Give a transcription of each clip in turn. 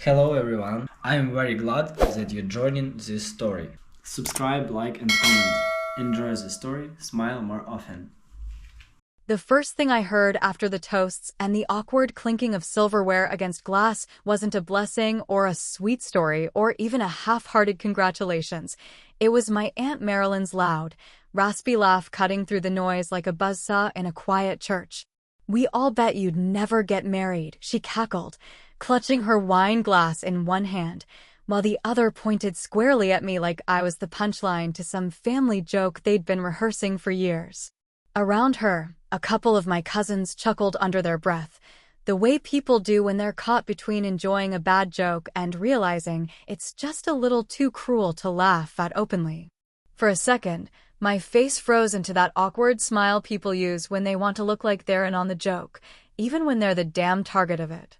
Hello everyone, I'm very glad that you're joining this story. Subscribe, like and comment. Enjoy the story, smile more often. The first thing I heard after the toasts and the awkward clinking of silverware against glass wasn't a blessing or a sweet story or even a half-hearted congratulations. It was my Aunt Marilyn's loud, raspy laugh cutting through the noise like a buzzsaw in a quiet church. "We all bet you'd never get married," she cackled, clutching her wine glass in one hand, while the other pointed squarely at me like I was the punchline to some family joke they'd been rehearsing for years. Around her, a couple of my cousins chuckled under their breath, the way people do when they're caught between enjoying a bad joke and realizing it's just a little too cruel to laugh at openly. For a second, my face froze into that awkward smile people use when they want to look like they're in on the joke, even when they're the damn target of it.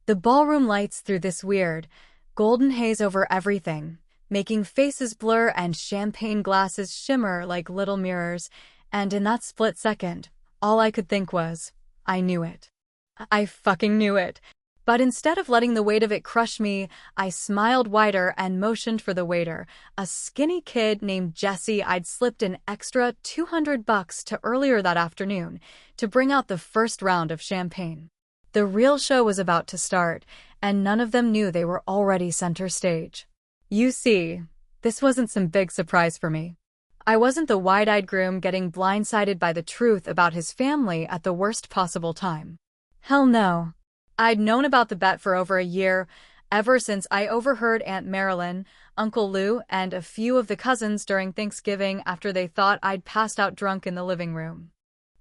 The ballroom lights threw this weird, golden haze over everything, making faces blur and champagne glasses shimmer like little mirrors, and in that split second, all I could think was, I knew it. I fucking knew it. But instead of letting the weight of it crush me, I smiled wider and motioned for the waiter, a skinny kid named Jesse I'd slipped an extra $200 to earlier that afternoon, to bring out the first round of champagne. The real show was about to start, and none of them knew they were already center stage. You see, this wasn't some big surprise for me. I wasn't the wide-eyed groom getting blindsided by the truth about his family at the worst possible time. Hell no. I'd known about the bet for over a year, ever since I overheard Aunt Marilyn, Uncle Lou, and a few of the cousins during Thanksgiving after they thought I'd passed out drunk in the living room.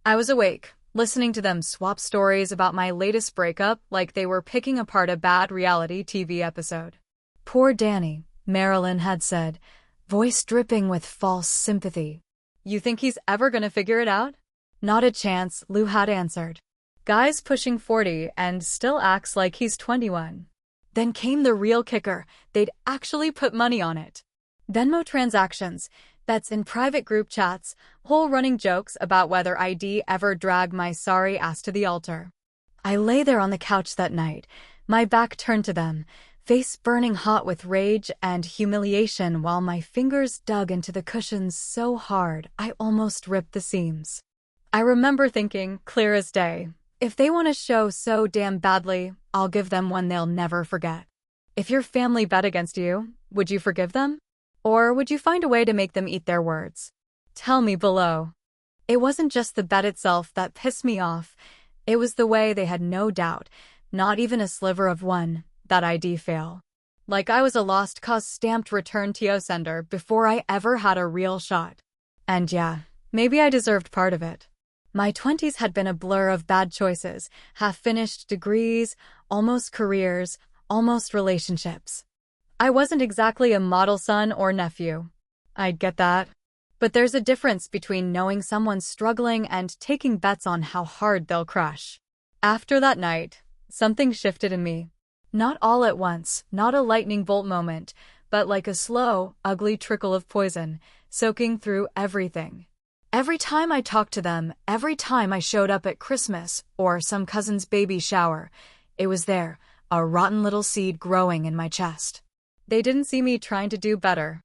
I was awake, listening to them swap stories about my latest breakup like they were picking apart a bad reality TV episode. "Poor Danny," Marilyn had said, voice dripping with false sympathy. "You think he's ever gonna figure it out?" "Not a chance," Lou had answered. "Guy's pushing 40 and still acts like he's 21. Then came the real kicker. They'd actually put money on it. Venmo transactions, bets in private group chats, whole running jokes about whether I'd ever drag my sorry ass to the altar. I lay there on the couch that night, my back turned to them, face burning hot with rage and humiliation while my fingers dug into the cushions so hard I almost ripped the seams. I remember thinking, clear as day, if they want a show so damn badly, I'll give them one they'll never forget. If your family bet against you, would you forgive them? Or would you find a way to make them eat their words? Tell me below. It wasn't just the bet itself that pissed me off. It was the way they had no doubt, not even a sliver of one, that I'd fail. Like I was a lost cause stamped return TO sender before I ever had a real shot. And yeah, maybe I deserved part of it. My 20s had been a blur of bad choices, half-finished degrees, almost careers, almost relationships. I wasn't exactly a model son or nephew. I'd get that. But there's a difference between knowing someone's struggling and taking bets on how hard they'll crush. After that night, something shifted in me. Not all at once, not a lightning bolt moment, but like a slow, ugly trickle of poison, soaking through everything. Every time I talked to them, every time I showed up at Christmas or some cousin's baby shower, it was there, a rotten little seed growing in my chest. They didn't see me trying to do better.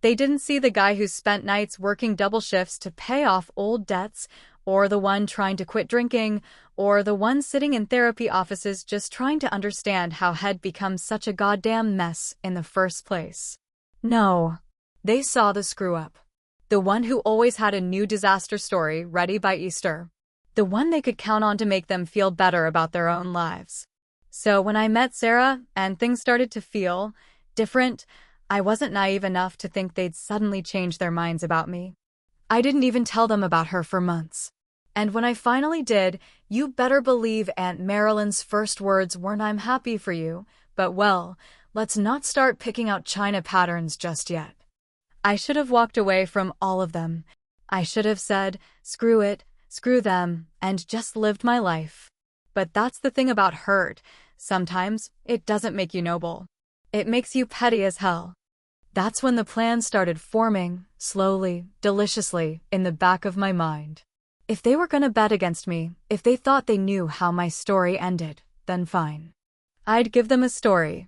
They didn't see the guy who spent nights working double shifts to pay off old debts, or the one trying to quit drinking, or the one sitting in therapy offices just trying to understand how had become such a goddamn mess in the first place. No. They saw the screw-up. The one who always had a new disaster story ready by Easter. The one they could count on to make them feel better about their own lives. So when I met Sarah and things started to feel different, I wasn't naive enough to think they'd suddenly change their minds about me. I didn't even tell them about her for months. And when I finally did, you better believe Aunt Marilyn's first words weren't "I'm happy for you," but well, let's not start picking out China patterns just yet. I should have walked away from all of them. I should have said, screw it, screw them, and just lived my life. But that's the thing about hurt. Sometimes, it doesn't make you noble. It makes you petty as hell. That's when the plan started forming, slowly, deliciously, in the back of my mind. If they were gonna bet against me, if they thought they knew how my story ended, then fine. I'd give them a story.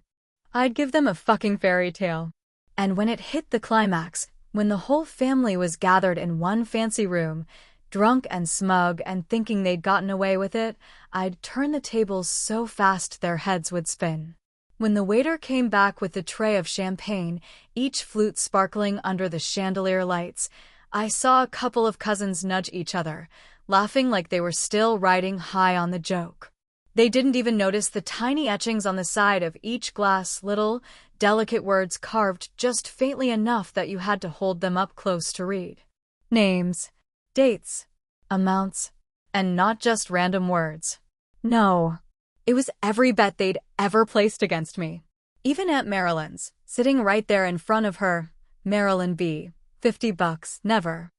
I'd give them a fucking fairy tale. And when it hit the climax, when the whole family was gathered in one fancy room, drunk and smug and thinking they'd gotten away with it, I'd turn the tables so fast their heads would spin. When the waiter came back with the tray of champagne, each flute sparkling under the chandelier lights, I saw a couple of cousins nudge each other, laughing like they were still riding high on the joke. They didn't even notice the tiny etchings on the side of each glass, little, delicate words carved just faintly enough that you had to hold them up close to read. Names, dates, amounts, and not just random words. No, it was every bet they'd ever placed against me. Even Aunt Marilyn's, sitting right there in front of her, Marilyn B., $50, never.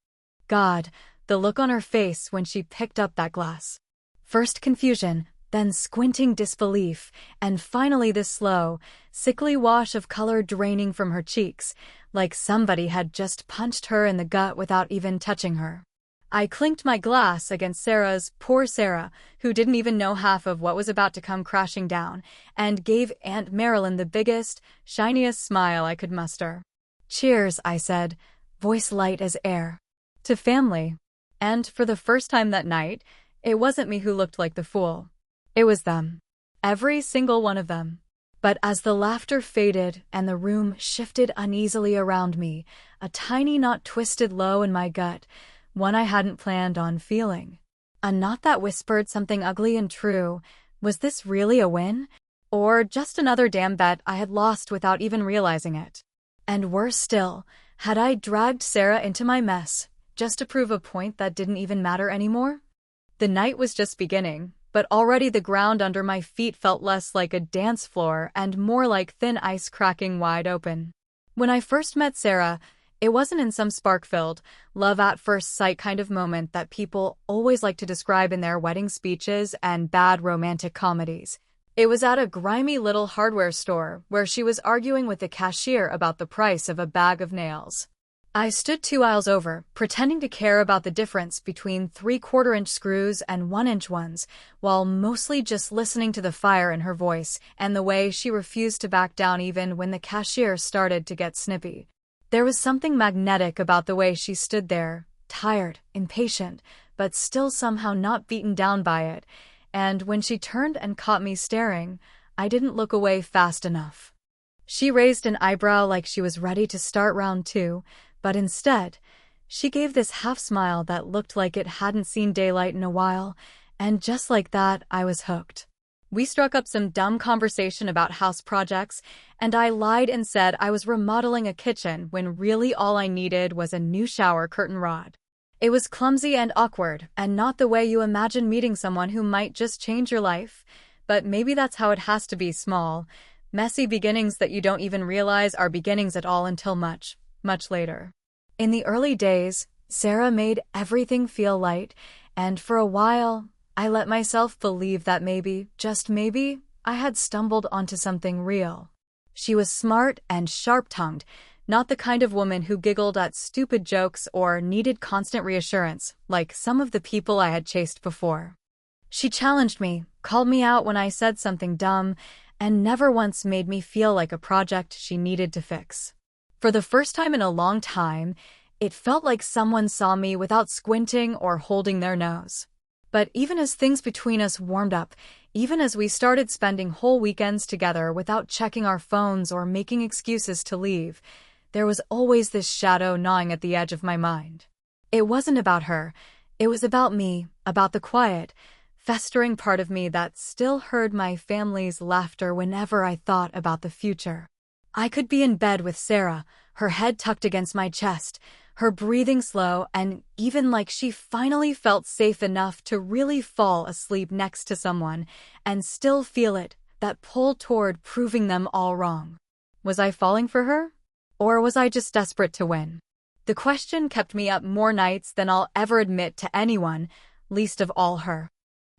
God, the look on her face when she picked up that glass. First confusion, then squinting disbelief, and finally this slow, sickly wash of color draining from her cheeks, like somebody had just punched her in the gut without even touching her. I clinked my glass against Sarah's, poor Sarah, who didn't even know half of what was about to come crashing down, and gave Aunt Marilyn the biggest, shiniest smile I could muster. Cheers, I said, voice light as air. To family. And for the first time that night, it wasn't me who looked like the fool. It was them. Every single one of them. But as the laughter faded and the room shifted uneasily around me, a tiny knot twisted low in my gut, one I hadn't planned on feeling. A knot that whispered something ugly and true. Was this really a win? Or just another damn bet I had lost without even realizing it? And worse still, had I dragged Sarah into my mess, just to prove a point that didn't even matter anymore? The night was just beginning, but already the ground under my feet felt less like a dance floor and more like thin ice cracking wide open. When I first met Sarah, it wasn't in some spark-filled, love-at-first-sight kind of moment that people always like to describe in their wedding speeches and bad romantic comedies. It was at a grimy little hardware store where she was arguing with the cashier about the price of a bag of nails. I stood 2 aisles over, pretending to care about the difference between 3/4-inch screws and 1-inch ones, while mostly just listening to the fire in her voice and the way she refused to back down even when the cashier started to get snippy. There was something magnetic about the way she stood there, tired, impatient, but still somehow not beaten down by it, and when she turned and caught me staring, I didn't look away fast enough. She raised an eyebrow like she was ready to start round 2, but instead, she gave this half-smile that looked like it hadn't seen daylight in a while, and just like that, I was hooked. We struck up some dumb conversation about house projects, and I lied and said I was remodeling a kitchen when really all I needed was a new shower curtain rod. It was clumsy and awkward, and not the way you imagine meeting someone who might just change your life, but maybe that's how it has to be: small, messy beginnings that you don't even realize are beginnings at all until much, much later. In the early days, Sarah made everything feel light, and for a while, I let myself believe that maybe, just maybe, I had stumbled onto something real. She was smart and sharp-tongued, not the kind of woman who giggled at stupid jokes or needed constant reassurance, like some of the people I had chased before. She challenged me, called me out when I said something dumb, and never once made me feel like a project she needed to fix. For the first time in a long time, it felt like someone saw me without squinting or holding their nose. But even as things between us warmed up, even as we started spending whole weekends together without checking our phones or making excuses to leave, there was always this shadow gnawing at the edge of my mind. It wasn't about her. It was about me, about the quiet, festering part of me that still heard my family's laughter whenever I thought about the future. I could be in bed with Sarah, her head tucked against my chest, her breathing slow, and even like she finally felt safe enough to really fall asleep next to someone, and still feel it, that pull toward proving them all wrong. Was I falling for her? Or was I just desperate to win? The question kept me up more nights than I'll ever admit to anyone, least of all her.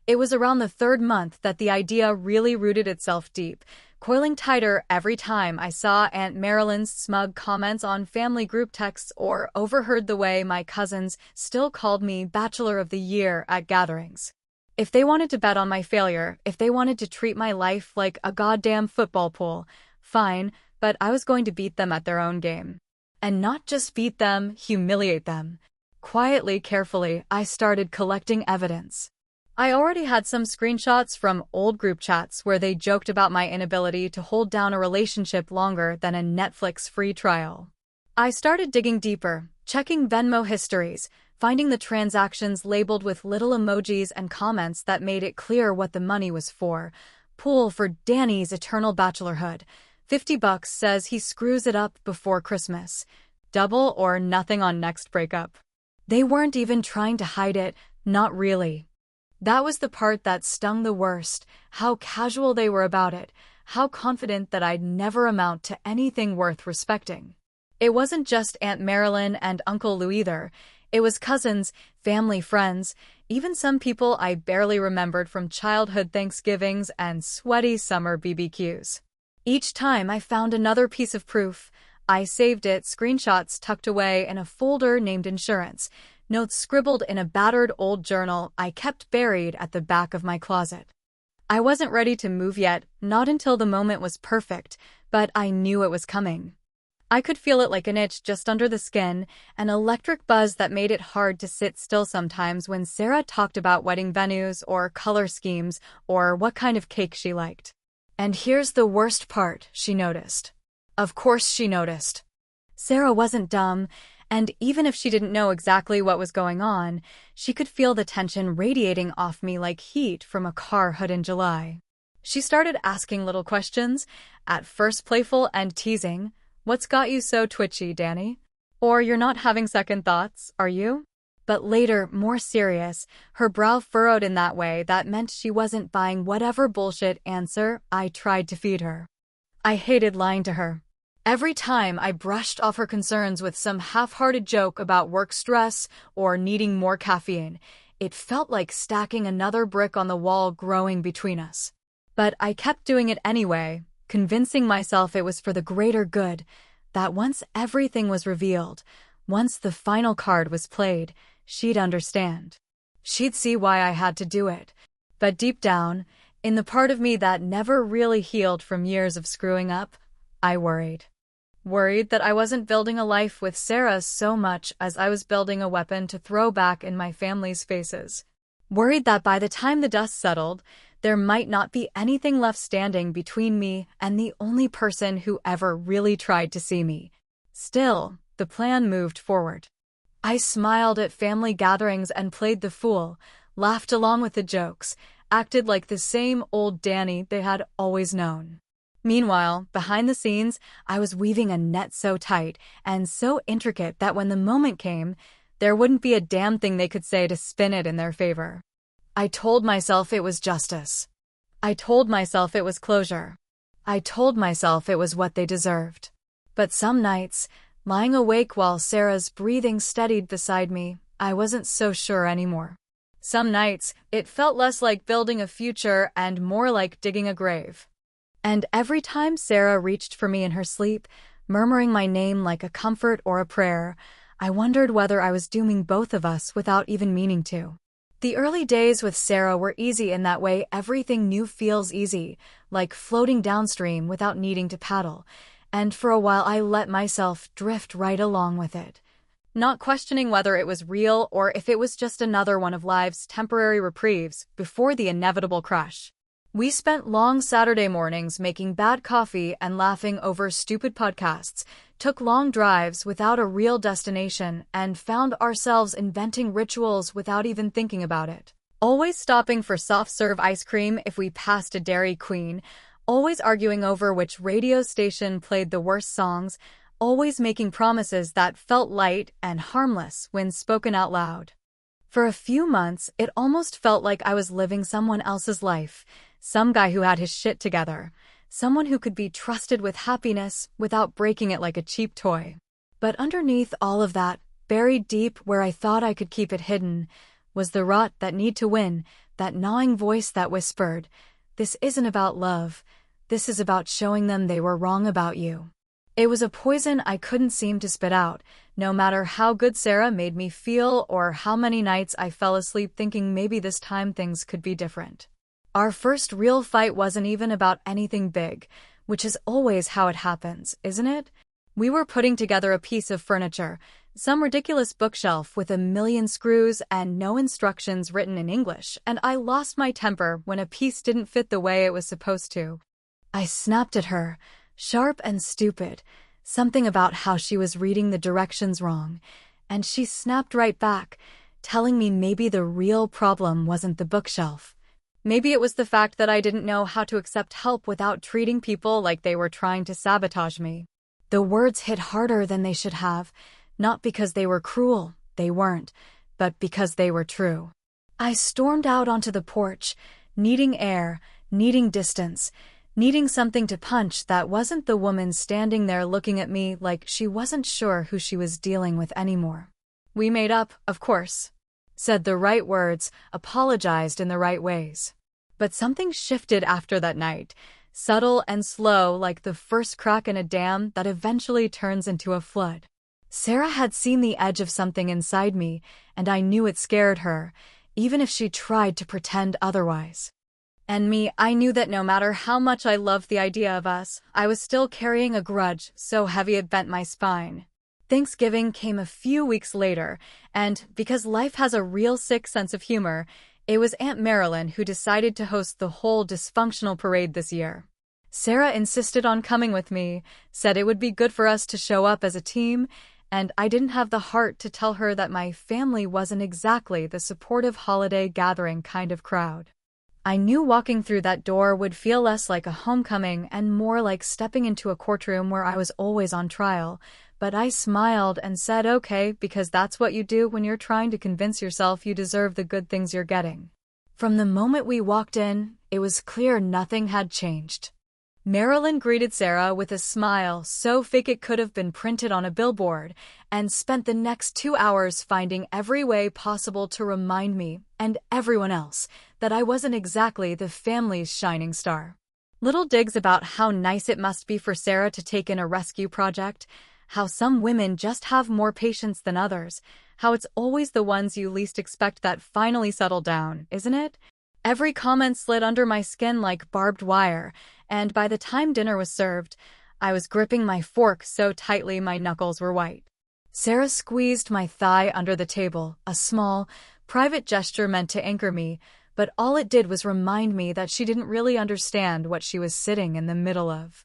It was around the 3rd month that the idea really rooted itself deep, coiling tighter every time I saw Aunt Marilyn's smug comments on family group texts or overheard the way my cousins still called me Bachelor of the Year at gatherings. If they wanted to bet on my failure, if they wanted to treat my life like a goddamn football pool, Fine, but I was going to beat them at their own game. And not just beat them, humiliate them. Quietly, carefully, I started collecting evidence. I already had some screenshots from old group chats where they joked about my inability to hold down a relationship longer than a Netflix free trial. I started digging deeper, checking Venmo histories, finding the transactions labeled with little emojis and comments that made it clear what the money was for. Pool for Danny's eternal bachelorhood. $50 says he screws it up before Christmas. Double or nothing on next breakup. They weren't even trying to hide it, not really. That was the part that stung the worst, how casual they were about it, how confident that I'd never amount to anything worth respecting. It wasn't just Aunt Marilyn and Uncle Lou either. It was cousins, family, friends, even some people I barely remembered from childhood Thanksgivings and sweaty summer BBQs. Each time I found another piece of proof, I saved it, screenshots tucked away in a folder named Insurance, notes scribbled in a battered old journal I kept buried at the back of my closet. I wasn't ready to move yet, not until the moment was perfect, but I knew it was coming. I could feel it like an itch just under the skin, an electric buzz that made it hard to sit still sometimes when Sarah talked about wedding venues or color schemes or what kind of cake she liked. And here's the worst part, she noticed. Of course she noticed. Sarah wasn't dumb, and even if she didn't know exactly what was going on, she could feel the tension radiating off me like heat from a car hood in July. She started asking little questions, at first playful and teasing. What's got you so twitchy, Danny? Or you're not having second thoughts, are you? But later, more serious, her brow furrowed in that way that meant she wasn't buying whatever bullshit answer I tried to feed her. I hated lying to her. Every time I brushed off her concerns with some half-hearted joke about work stress or needing more caffeine, it felt like stacking another brick on the wall growing between us. But I kept doing it anyway, convincing myself it was for the greater good, that once everything was revealed, once the final card was played, she'd understand. She'd see why I had to do it. But deep down, in the part of me that never really healed from years of screwing up, I worried. Worried that I wasn't building a life with Sarah so much as I was building a weapon to throw back in my family's faces. Worried that by the time the dust settled, there might not be anything left standing between me and the only person who ever really tried to see me. Still, the plan moved forward. I smiled at family gatherings and played the fool, laughed along with the jokes, acted like the same old Danny they had always known. Meanwhile, behind the scenes, I was weaving a net so tight and so intricate that when the moment came, there wouldn't be a damn thing they could say to spin it in their favor. I told myself it was justice. I told myself it was closure. I told myself it was what they deserved. But some nights, lying awake while Sarah's breathing steadied beside me, I wasn't so sure anymore. Some nights, it felt less like building a future and more like digging a grave. And every time Sarah reached for me in her sleep, murmuring my name like a comfort or a prayer, I wondered whether I was dooming both of us without even meaning to. The early days with Sarah were easy in that way everything new feels easy, like floating downstream without needing to paddle, and for a while I let myself drift right along with it, not questioning whether it was real or if it was just another one of life's temporary reprieves before the inevitable crash. We spent long Saturday mornings making bad coffee and laughing over stupid podcasts, took long drives without a real destination, and found ourselves inventing rituals without even thinking about it. Always stopping for soft-serve ice cream if we passed a Dairy Queen, always arguing over which radio station played the worst songs, always making promises that felt light and harmless when spoken out loud. For a few months, it almost felt like I was living someone else's life. Some guy who had his shit together. Someone who could be trusted with happiness without breaking it like a cheap toy. But underneath all of that, buried deep where I thought I could keep it hidden, was the rot that need to win, that gnawing voice that whispered, "This isn't about love. This is about showing them they were wrong about you." It was a poison I couldn't seem to spit out, no matter how good Sarah made me feel or how many nights I fell asleep thinking maybe this time things could be different. Our first real fight wasn't even about anything big, which is always how it happens, isn't it? We were putting together a piece of furniture, some ridiculous bookshelf with a million screws and no instructions written in English, and I lost my temper when a piece didn't fit the way it was supposed to. I snapped at her, sharp and stupid, something about how she was reading the directions wrong, and she snapped right back, telling me maybe the real problem wasn't the bookshelf. Maybe it was the fact that I didn't know how to accept help without treating people like they were trying to sabotage me. The words hit harder than they should have, not because they were cruel, they weren't, but because they were true. I stormed out onto the porch, needing air, needing distance, needing something to punch that wasn't the woman standing there looking at me like she wasn't sure who she was dealing with anymore. We made up, of course. Said the right words, apologized in the right ways. But something shifted after that night, subtle and slow like the first crack in a dam that eventually turns into a flood. Sarah had seen the edge of something inside me, and I knew it scared her, even if she tried to pretend otherwise. And me, I knew that no matter how much I loved the idea of us, I was still carrying a grudge so heavy it bent my spine. Thanksgiving came a few weeks later, and because life has a real sick sense of humor, it was Aunt Marilyn who decided to host the whole dysfunctional parade this year. Sarah insisted on coming with me, said it would be good for us to show up as a team, and I didn't have the heart to tell her that my family wasn't exactly the supportive holiday gathering kind of crowd. I knew walking through that door would feel less like a homecoming and more like stepping into a courtroom where I was always on trial, but I smiled and said okay because that's what you do when you're trying to convince yourself you deserve the good things you're getting. From the moment we walked in, it was clear nothing had changed. Marilyn greeted Sarah with a smile so fake it could have been printed on a billboard, and spent the next 2 hours finding every way possible to remind me, and everyone else, that I wasn't exactly the family's shining star. Little digs about how nice it must be for Sarah to take in a rescue project, how some women just have more patience than others, how it's always the ones you least expect that finally settle down, isn't it? Every comment slid under my skin like barbed wire, and by the time dinner was served, I was gripping my fork so tightly my knuckles were white. Sarah squeezed my thigh under the table, a small, private gesture meant to anchor me, but all it did was remind me that she didn't really understand what she was sitting in the middle of.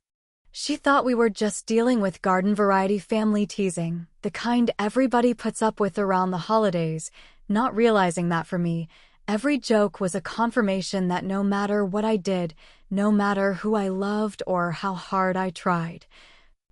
She thought we were just dealing with garden variety family teasing, the kind everybody puts up with around the holidays, not realizing that for me, every joke was a confirmation that no matter what I did, no matter who I loved or how hard I tried,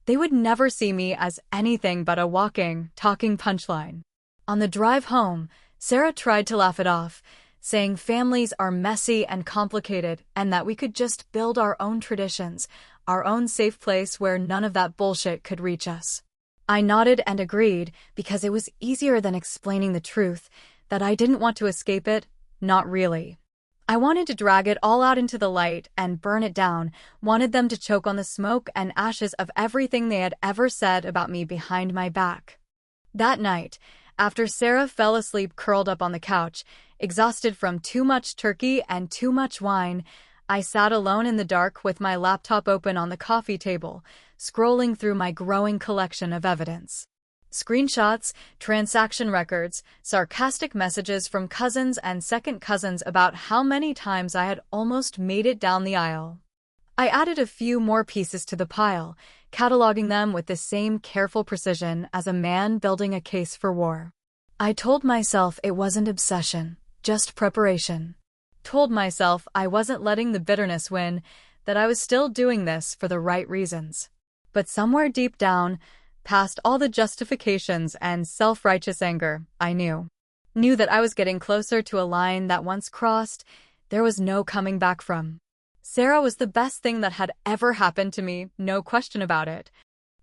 they would never see me as anything but a walking, talking punchline. On the drive home, Sarah tried to laugh it off, saying families are messy and complicated and that we could just build our own traditions, our own safe place where none of that bullshit could reach us. I nodded and agreed because it was easier than explaining the truth, that I didn't want to escape it, not really. I wanted to drag it all out into the light and burn it down, wanted them to choke on the smoke and ashes of everything they had ever said about me behind my back. That night, after Sarah fell asleep curled up on the couch, exhausted from too much turkey and too much wine, I sat alone in the dark with my laptop open on the coffee table, scrolling through my growing collection of evidence. Screenshots, transaction records, sarcastic messages from cousins and second cousins about how many times I had almost made it down the aisle. I added a few more pieces to the pile, cataloging them with the same careful precision as a man building a case for war. I told myself it wasn't obsession, just preparation. Told myself I wasn't letting the bitterness win, that I was still doing this for the right reasons. But somewhere deep down, past all the justifications and self-righteous anger, I knew that I was getting closer to a line that once crossed, there was no coming back from. Sarah was the best thing that had ever happened to me, no question about it.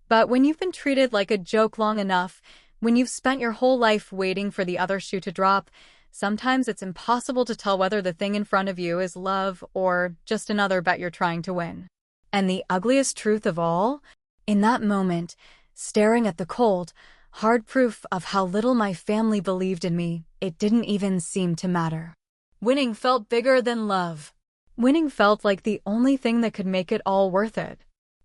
But when you've been treated like a joke long enough, when you've spent your whole life waiting for the other shoe to drop, sometimes it's impossible to tell whether the thing in front of you is love or just another bet you're trying to win. And the ugliest truth of all, in that moment, staring at the cold, hard proof of how little my family believed in me, it didn't even seem to matter. Winning felt bigger than love. Winning felt like the only thing that could make it all worth it.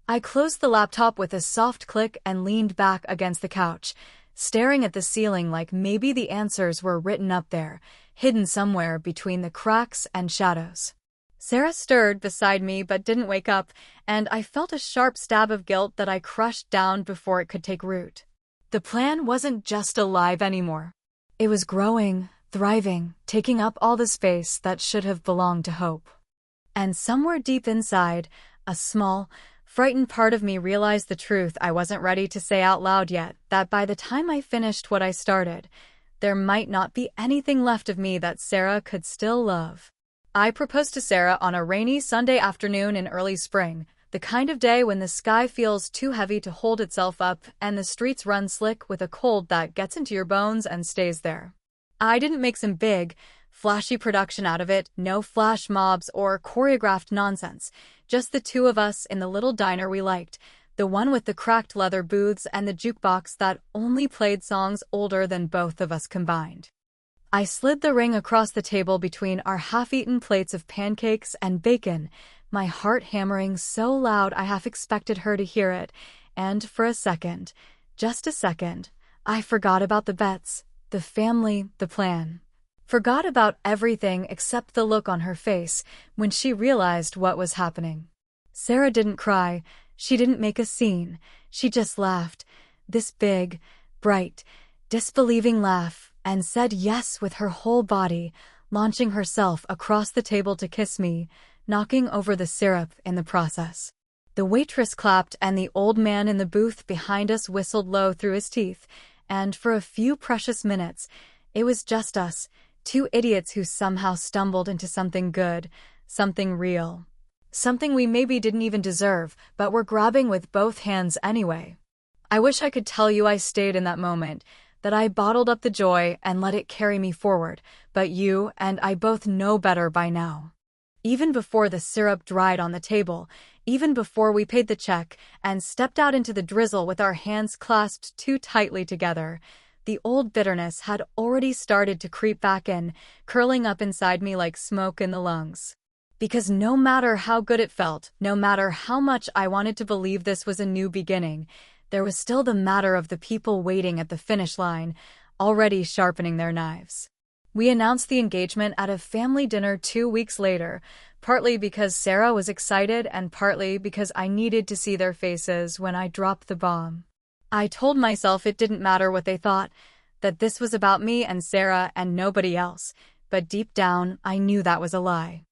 I closed the laptop with a soft click and leaned back against the couch, staring at the ceiling like maybe the answers were written up there, hidden somewhere between the cracks and shadows. Sarah stirred beside me but didn't wake up, and I felt a sharp stab of guilt that I crushed down before it could take root. The plan wasn't just alive anymore. It was growing, thriving, taking up all the space that should have belonged to hope. And somewhere deep inside, a small, frightened part of me realized the truth I wasn't ready to say out loud yet, that by the time I finished what I started, there might not be anything left of me that Sarah could still love. I proposed to Sarah on a rainy Sunday afternoon in early spring, the kind of day when the sky feels too heavy to hold itself up and the streets run slick with a cold that gets into your bones and stays there. I didn't make some big, flashy production out of it, no flash mobs or choreographed nonsense, just the two of us in the little diner we liked, the one with the cracked leather booths and the jukebox that only played songs older than both of us combined. I slid the ring across the table between our half-eaten plates of pancakes and bacon, my heart hammering so loud I half expected her to hear it, and for a second, just a second, I forgot about the bets, the family, the plan. Forgot about everything except the look on her face when she realized what was happening. Sarah didn't cry, she didn't make a scene, she just laughed, this big, bright, disbelieving laugh, and said yes with her whole body, launching herself across the table to kiss me, knocking over the syrup in the process. The waitress clapped and the old man in the booth behind us whistled low through his teeth, and for a few precious minutes, it was just us, two idiots who somehow stumbled into something good, something real. Something we maybe didn't even deserve, but were grabbing with both hands anyway. I wish I could tell you I stayed in that moment, that I bottled up the joy and let it carry me forward, but you and I both know better by now. Even before the syrup dried on the table, even before we paid the check and stepped out into the drizzle with our hands clasped too tightly together, the old bitterness had already started to creep back in, curling up inside me like smoke in the lungs. Because no matter how good it felt, no matter how much I wanted to believe this was a new beginning, there was still the matter of the people waiting at the finish line, already sharpening their knives. We announced the engagement at a family dinner 2 weeks later, partly because Sarah was excited and partly because I needed to see their faces when I dropped the bomb. I told myself it didn't matter what they thought, that this was about me and Sarah and nobody else, but deep down I knew that was a lie.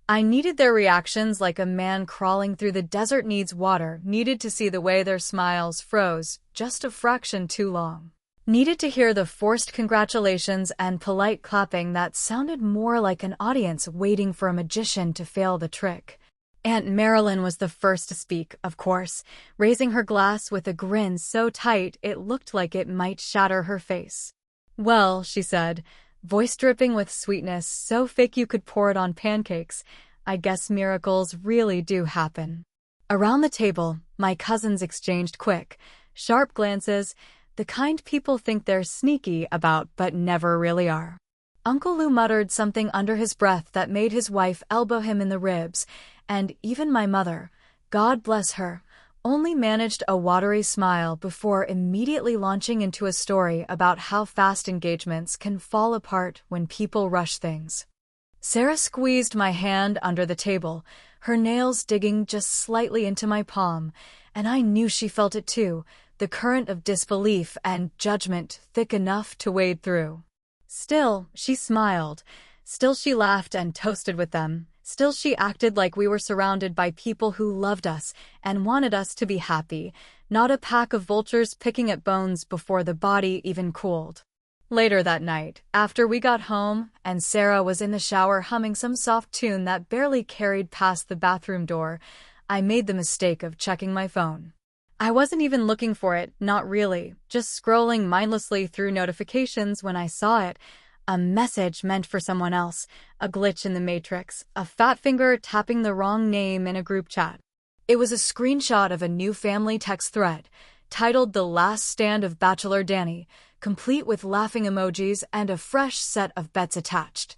I needed their reactions like a man crawling through the desert needs water, needed to see the way their smiles froze just a fraction too long. Needed to hear the forced congratulations and polite clapping that sounded more like an audience waiting for a magician to fail the trick. Aunt Marilyn was the first to speak, of course, raising her glass with a grin so tight it looked like it might shatter her face. "Well," she said, voice dripping with sweetness so fake you could pour it on pancakes, "I guess miracles really do happen." Around the table, my cousins exchanged quick, sharp glances, the kind people think they're sneaky about but never really are. Uncle Lou muttered something under his breath that made his wife elbow him in the ribs, and even my mother, God bless her, only managed a watery smile before immediately launching into a story about how fast engagements can fall apart when people rush things. Sarah squeezed my hand under the table, her nails digging just slightly into my palm, and I knew she felt it too, the current of disbelief and judgment thick enough to wade through. Still, she smiled. Still she laughed and toasted with them. Still she acted like we were surrounded by people who loved us and wanted us to be happy, not a pack of vultures picking at bones before the body even cooled. Later that night, after we got home and Sarah was in the shower humming some soft tune that barely carried past the bathroom door, I made the mistake of checking my phone. I wasn't even looking for it, not really, just scrolling mindlessly through notifications when I saw it. A message meant for someone else, a glitch in the matrix, a fat finger tapping the wrong name in a group chat. It was a screenshot of a new family text thread, titled The Last Stand of Bachelor Danny, complete with laughing emojis and a fresh set of bets attached.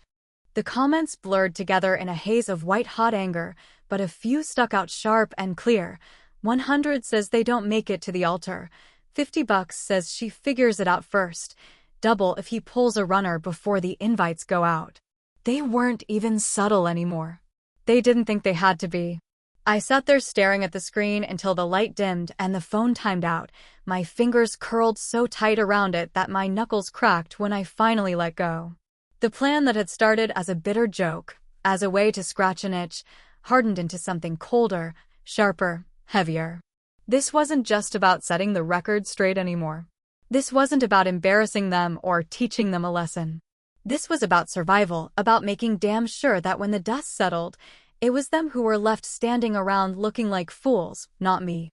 The comments blurred together in a haze of white-hot anger, but a few stuck out sharp and clear. 100 says they don't make it to the altar. $50 says she figures it out first. Double if he pulls a runner before the invites go out. They weren't even subtle anymore. They didn't think they had to be. I sat there staring at the screen until the light dimmed and the phone timed out, my fingers curled so tight around it that my knuckles cracked when I finally let go. The plan that had started as a bitter joke, as a way to scratch an itch, hardened into something colder, sharper, heavier. This wasn't just about setting the record straight anymore. This wasn't about embarrassing them or teaching them a lesson. This was about survival, about making damn sure that when the dust settled, it was them who were left standing around looking like fools, not me.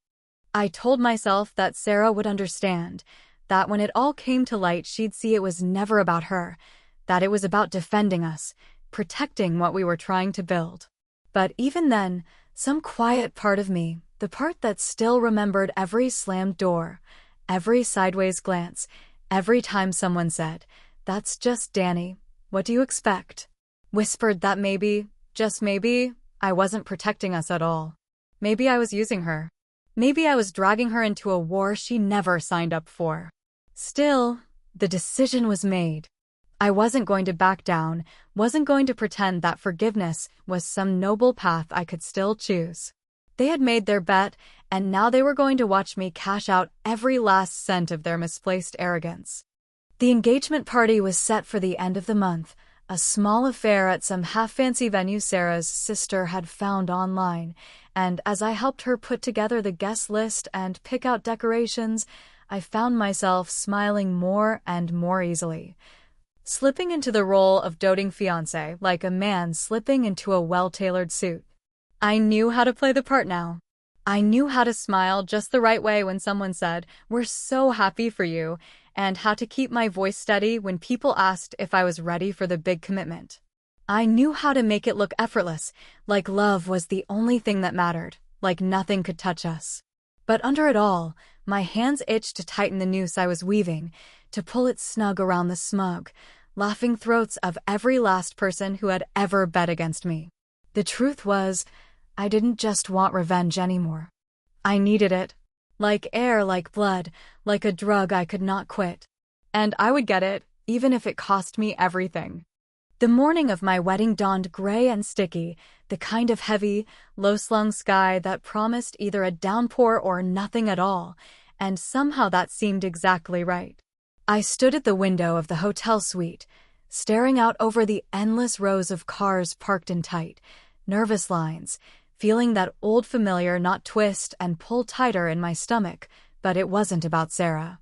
I told myself that Sarah would understand, that when it all came to light she'd see it was never about her, that it was about defending us, protecting what we were trying to build. But even then, some quiet part of me, the part that still remembered every slammed door, every sideways glance, every time someone said, "That's just Danny, what do you expect?" whispered that maybe, just maybe, I wasn't protecting us at all. Maybe I was using her. Maybe I was dragging her into a war she never signed up for. Still, the decision was made. I wasn't going to back down, wasn't going to pretend that forgiveness was some noble path I could still choose. They had made their bet, and now they were going to watch me cash out every last cent of their misplaced arrogance. The engagement party was set for the end of the month, a small affair at some half-fancy venue Sarah's sister had found online, and as I helped her put together the guest list and pick out decorations, I found myself smiling more and more easily, slipping into the role of doting fiancé like a man slipping into a well-tailored suit. I knew how to play the part now. I knew how to smile just the right way when someone said, "We're so happy for you," and how to keep my voice steady when people asked if I was ready for the big commitment. I knew how to make it look effortless, like love was the only thing that mattered, like nothing could touch us. But under it all, my hands itched to tighten the noose I was weaving, to pull it snug around the smug, laughing throats of every last person who had ever bet against me. The truth was, I didn't just want revenge anymore. I needed it. Like air, like blood, like a drug I could not quit. And I would get it, even if it cost me everything. The morning of my wedding dawned gray and sticky, the kind of heavy, low-slung sky that promised either a downpour or nothing at all, and somehow that seemed exactly right. I stood at the window of the hotel suite, staring out over the endless rows of cars parked in tight, nervous lines, feeling that old familiar knot twist and pull tighter in my stomach, but it wasn't about Sarah.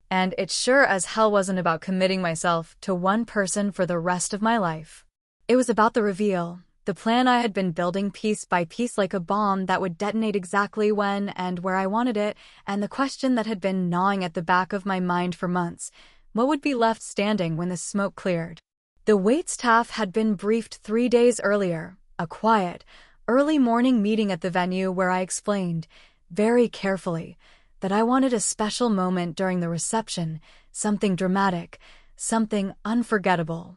And it sure as hell wasn't about committing myself to one person for the rest of my life. It was about the reveal, the plan I had been building piece by piece like a bomb that would detonate exactly when and where I wanted it, and the question that had been gnawing at the back of my mind for months: what would be left standing when the smoke cleared? The wait staff had been briefed 3 days earlier, a quiet, early morning meeting at the venue where I explained, very carefully, that I wanted a special moment during the reception, something dramatic, something unforgettable.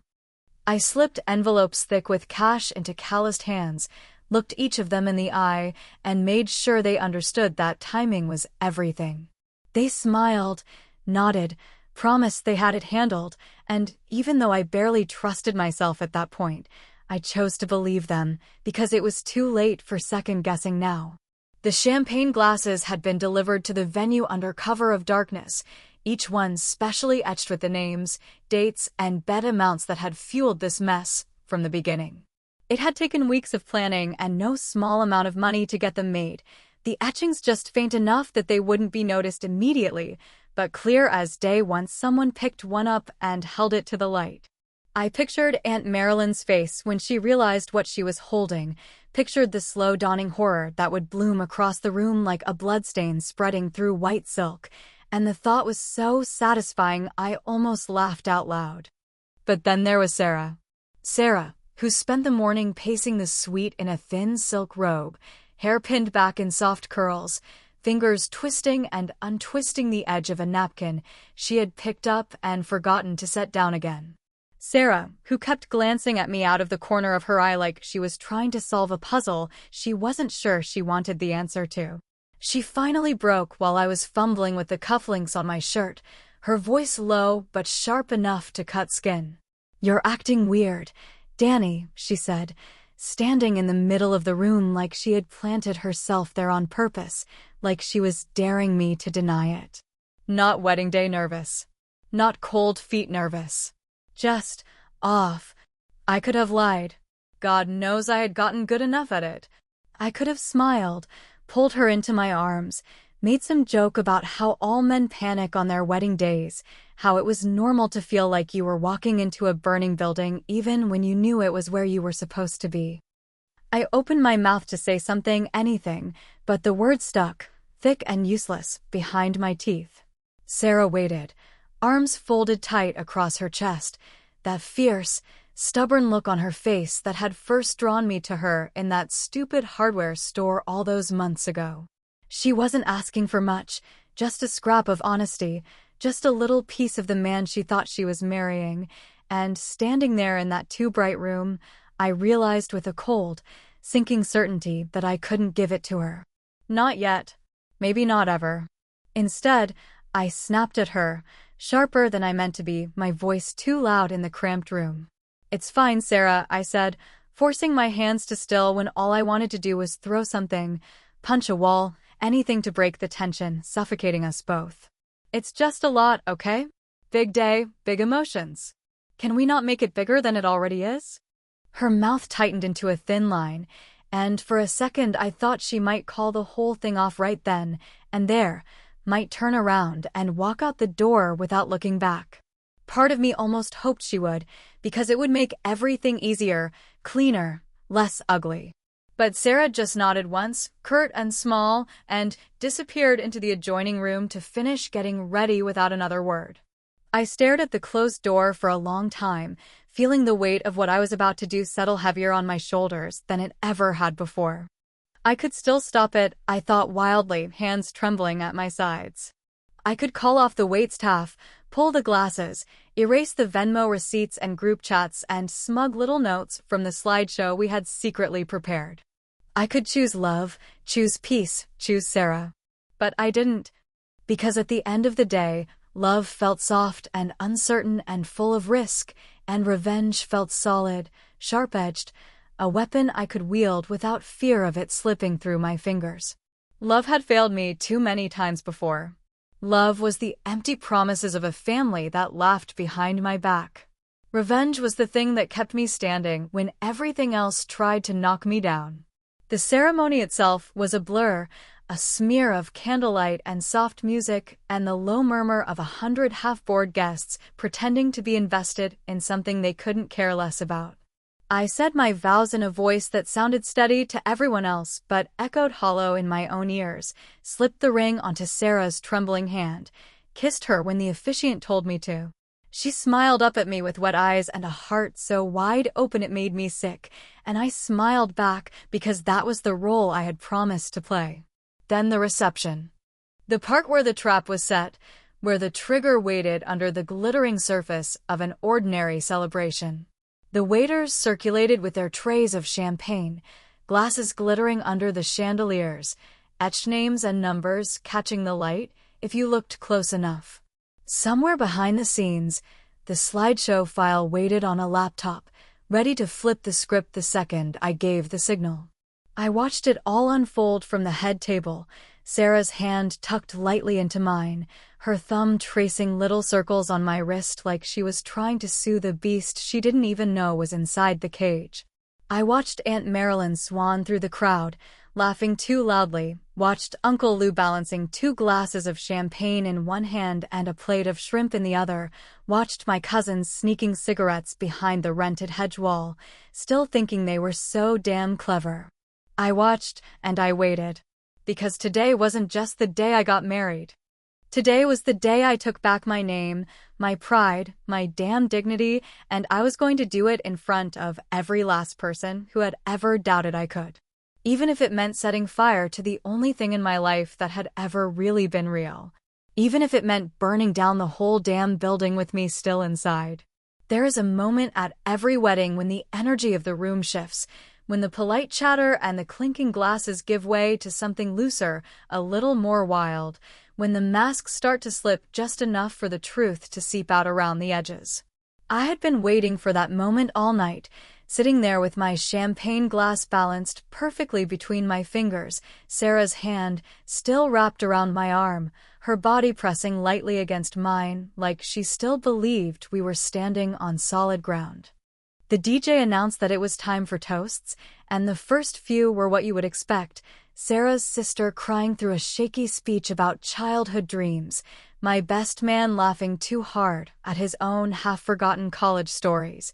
I slipped envelopes thick with cash into calloused hands, looked each of them in the eye, and made sure they understood that timing was everything. They smiled, nodded, promised they had it handled, and even though I barely trusted myself at that point, I chose to believe them because it was too late for second-guessing now. The champagne glasses had been delivered to the venue under cover of darkness, each one specially etched with the names, dates, and bet amounts that had fueled this mess from the beginning. It had taken weeks of planning and no small amount of money to get them made, the etchings just faint enough that they wouldn't be noticed immediately, but clear as day once someone picked one up and held it to the light. I pictured Aunt Marilyn's face when she realized what she was holding, pictured the slow dawning horror that would bloom across the room like a bloodstain spreading through white silk, and the thought was so satisfying I almost laughed out loud. But then there was Sarah. Sarah, who spent the morning pacing the suite in a thin silk robe, hair pinned back in soft curls, fingers twisting and untwisting the edge of a napkin she had picked up and forgotten to set down again. Sarah, who kept glancing at me out of the corner of her eye like she was trying to solve a puzzle she wasn't sure she wanted the answer to. She finally broke while I was fumbling with the cufflinks on my shirt, her voice low but sharp enough to cut skin. "You're acting weird, Danny," she said, standing in the middle of the room like she had planted herself there on purpose, like she was daring me to deny it. Not wedding day nervous. Not cold feet nervous. Just off. I could have lied. God knows I had gotten good enough at it. I could have smiled, pulled her into my arms, made some joke about how all men panic on their wedding days, how it was normal to feel like you were walking into a burning building even when you knew it was where you were supposed to be. I opened my mouth to say something, anything, but the word stuck, thick and useless, behind my teeth. Sarah waited, arms folded tight across her chest, that fierce, stubborn look on her face that had first drawn me to her in that stupid hardware store all those months ago. She wasn't asking for much, just a scrap of honesty, just a little piece of the man she thought she was marrying, and standing there in that too-bright room, I realized with a cold, sinking certainty that I couldn't give it to her. Not yet. Maybe not ever. Instead, I snapped at her, sharper than I meant to be, my voice too loud in the cramped room. "It's fine, Sarah," I said, forcing my hands to still when all I wanted to do was throw something, punch a wall, anything to break the tension suffocating us both. "It's just a lot, okay? Big day, big emotions. Can we not make it bigger than it already is?" Her mouth tightened into a thin line, and for a second I thought she might call the whole thing off right then and there, might turn around and walk out the door without looking back. Part of me almost hoped she would, because it would make everything easier, cleaner, less ugly. But Sarah just nodded once, curt and small, and disappeared into the adjoining room to finish getting ready without another word. I stared at the closed door for a long time, feeling the weight of what I was about to do settle heavier on my shoulders than it ever had before. I could still stop it, I thought wildly, hands trembling at my sides. I could call off the waitstaff, pull the glasses, erase the Venmo receipts and group chats and smug little notes from the slideshow we had secretly prepared. I could choose love, choose peace, choose Sarah. But I didn't. Because at the end of the day, love felt soft and uncertain and full of risk, and revenge felt solid, sharp-edged, a weapon I could wield without fear of it slipping through my fingers. Love had failed me too many times before. Love was the empty promises of a family that laughed behind my back. Revenge was the thing that kept me standing when everything else tried to knock me down. The ceremony itself was a blur, a smear of candlelight and soft music and the low murmur of 100 half-bored guests pretending to be invested in something they couldn't care less about. I said my vows in a voice that sounded steady to everyone else but echoed hollow in my own ears, slipped the ring onto Sarah's trembling hand, kissed her when the officiant told me to. She smiled up at me with wet eyes and a heart so wide open it made me sick, and I smiled back because that was the role I had promised to play. Then the reception. The part where the trap was set, where the trigger waited under the glittering surface of an ordinary celebration. The waiters circulated with their trays of champagne, glasses glittering under the chandeliers, etched names and numbers catching the light if you looked close enough. Somewhere behind the scenes, the slideshow file waited on a laptop, ready to flip the script the second I gave the signal. I watched it all unfold from the head table, Sarah's hand tucked lightly into mine, her thumb tracing little circles on my wrist like she was trying to soothe a beast she didn't even know was inside the cage. I watched Aunt Marilyn swan through the crowd, laughing too loudly, watched Uncle Lou balancing 2 glasses of champagne in one hand and a plate of shrimp in the other, watched my cousins sneaking cigarettes behind the rented hedge wall, still thinking they were so damn clever. I watched, and I waited. Because today wasn't just the day I got married. Today was the day I took back my name, my pride, my damn dignity, and I was going to do it in front of every last person who had ever doubted I could. Even if it meant setting fire to the only thing in my life that had ever really been real. Even if it meant burning down the whole damn building with me still inside. There is a moment at every wedding when the energy of the room shifts, when the polite chatter and the clinking glasses give way to something looser, a little more wild, when the masks start to slip just enough for the truth to seep out around the edges. I had been waiting for that moment all night, sitting there with my champagne glass balanced perfectly between my fingers, Sarah's hand still wrapped around my arm, her body pressing lightly against mine like she still believed we were standing on solid ground. The DJ announced that it was time for toasts, and the first few were what you would expect, Sarah's sister crying through a shaky speech about childhood dreams, my best man laughing too hard at his own half-forgotten college stories,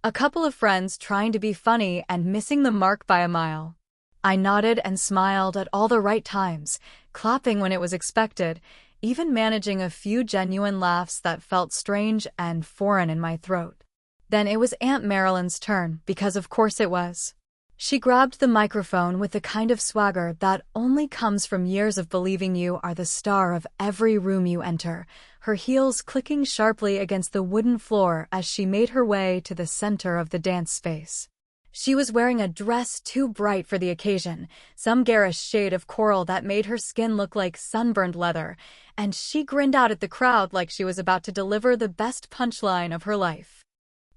a couple of friends trying to be funny and missing the mark by a mile. I nodded and smiled at all the right times, clapping when it was expected, even managing a few genuine laughs that felt strange and foreign in my throat. Then it was Aunt Marilyn's turn, because of course it was. She grabbed the microphone with the kind of swagger that only comes from years of believing you are the star of every room you enter, her heels clicking sharply against the wooden floor as she made her way to the center of the dance space. She was wearing a dress too bright for the occasion, some garish shade of coral that made her skin look like sunburned leather, and she grinned out at the crowd like she was about to deliver the best punchline of her life.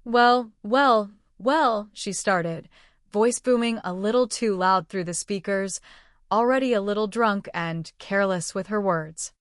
Well, she started, voice booming a little too loud through the speakers, already a little drunk and careless with her words.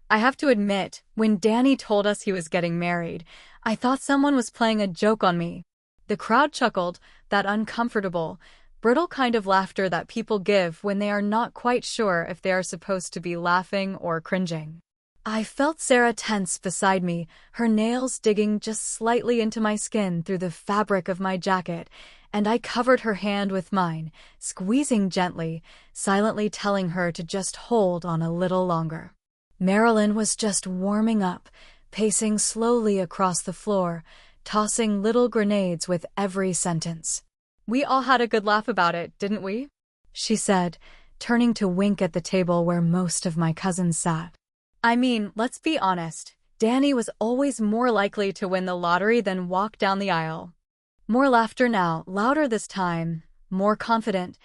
I have to admit, when Danny told us he was getting married, I thought someone was playing a joke on me. The crowd chuckled, that uncomfortable, brittle kind of laughter that people give when they are not quite sure if they are supposed to be laughing or cringing. I felt Sarah tense beside me, her nails digging just slightly into my skin through the fabric of my jacket, and I covered her hand with mine, squeezing gently, silently telling her to just hold on a little longer. Marilyn was just warming up, pacing slowly across the floor, tossing little grenades with every sentence. We all had a good laugh about it, didn't we? She said, turning to wink at the table where most of my cousins sat. I mean, let's be honest, Danny was always more likely to win the lottery than walk down the aisle. More laughter now, louder this time, more confident,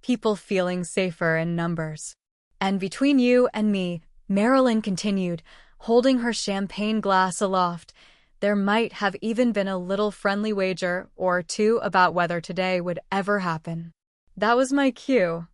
people feeling safer in numbers. And between you and me, Marilyn continued, holding her champagne glass aloft, there might have even been a little friendly wager or two about whether today would ever happen. That was my cue.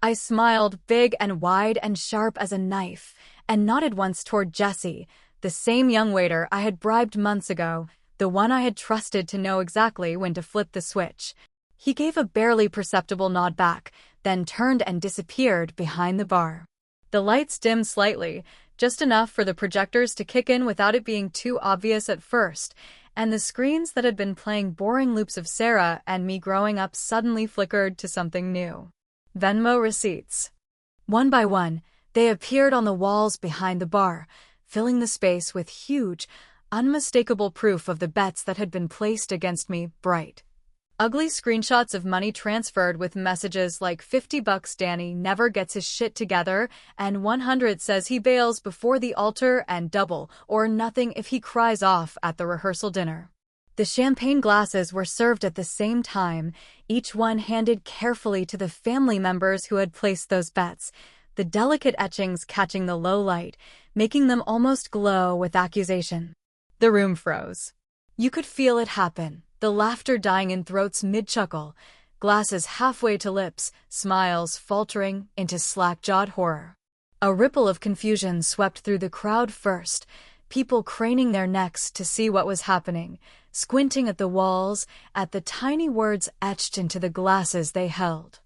I smiled big and wide and sharp as a knife, and nodded once toward Jesse, the same young waiter I had bribed months ago, the one I had trusted to know exactly when to flip the switch. He gave a barely perceptible nod back, then turned and disappeared behind the bar. The lights dimmed slightly, just enough for the projectors to kick in without it being too obvious at first, and the screens that had been playing boring loops of Sarah and me growing up suddenly flickered to something new. Venmo receipts. One by one, they appeared on the walls behind the bar, filling the space with huge, unmistakable proof of the bets that had been placed against me, bright. Ugly screenshots of money transferred with messages like $50 Danny never gets his shit together and 100 says he bails before the altar and double or nothing if he cries off at the rehearsal dinner. The champagne glasses were served at the same time, each one handed carefully to the family members who had placed those bets, the delicate etchings catching the low light, making them almost glow with accusation. The room froze. You could feel it happen, the laughter dying in throats mid-chuckle, glasses halfway to lips, smiles faltering into slack-jawed horror. A ripple of confusion swept through the crowd first, people craning their necks to see what was happening, squinting at the walls, at the tiny words etched into the glasses they held.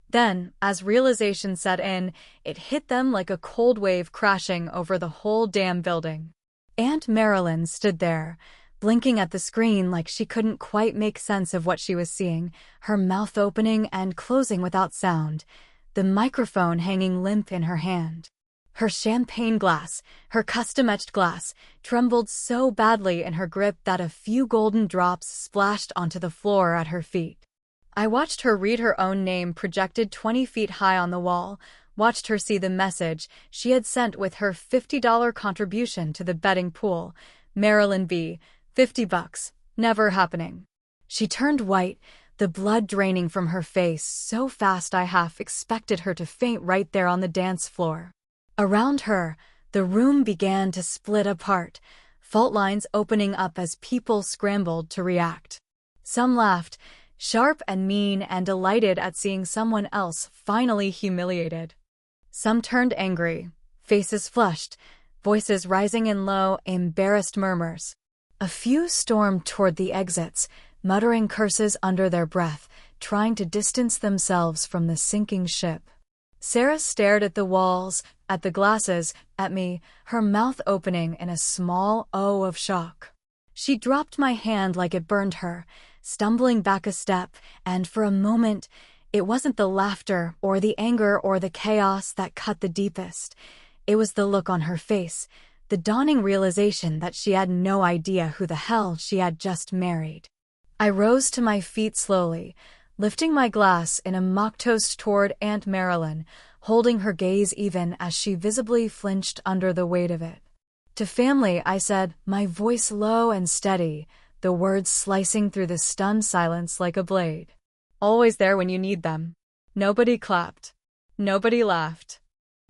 Then, as realization set in, it hit them like a cold wave crashing over the whole damn building. Aunt Marilyn stood there, blinking at the screen like she couldn't quite make sense of what she was seeing, her mouth opening and closing without sound, the microphone hanging limp in her hand. Her champagne glass, her custom-etched glass, trembled so badly in her grip that a few golden drops splashed onto the floor at her feet. I watched her read her own name projected 20 feet high on the wall, watched her see the message she had sent with her $50 contribution to the betting pool. Marilyn B., $50, never happening. She turned white, the blood draining from her face so fast I half expected her to faint right there on the dance floor. Around her, the room began to split apart, fault lines opening up as people scrambled to react. Some laughed, sharp and mean and delighted at seeing someone else finally humiliated. Some turned angry, faces flushed, voices rising in low, embarrassed murmurs. A few stormed toward the exits, muttering curses under their breath, trying to distance themselves from the sinking ship. Sarah stared at the walls, at the glasses, at me, her mouth opening in a small O of shock. She dropped my hand like it burned her, stumbling back a step, and for a moment, it wasn't the laughter or the anger or the chaos that cut the deepest. It was the look on her face, the dawning realization that she had no idea who the hell she had just married. I rose to my feet slowly, lifting my glass in a mock toast toward Aunt Marilyn, holding her gaze even as she visibly flinched under the weight of it. To family, I said, my voice low and steady, the words slicing through the stunned silence like a blade. Always there when you need them. Nobody clapped. Nobody laughed.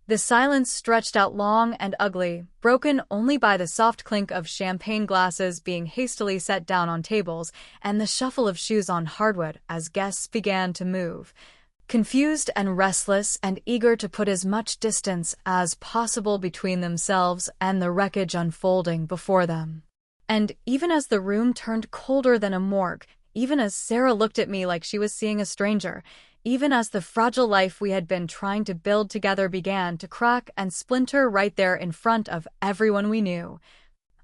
The silence stretched out long and ugly, broken only by the soft clink of champagne glasses being hastily set down on tables and the shuffle of shoes on hardwood as guests began to move, confused and restless and eager to put as much distance as possible between themselves and the wreckage unfolding before them. And even as the room turned colder than a morgue, even as Sarah looked at me like she was seeing a stranger, even as the fragile life we had been trying to build together began to crack and splinter right there in front of everyone we knew,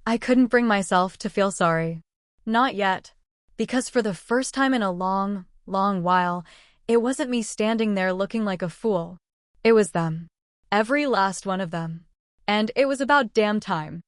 I couldn't bring myself to feel sorry. Not yet. Because for the first time in a long, long while, it wasn't me standing there looking like a fool. It was them. Every last one of them. And it was about damn time.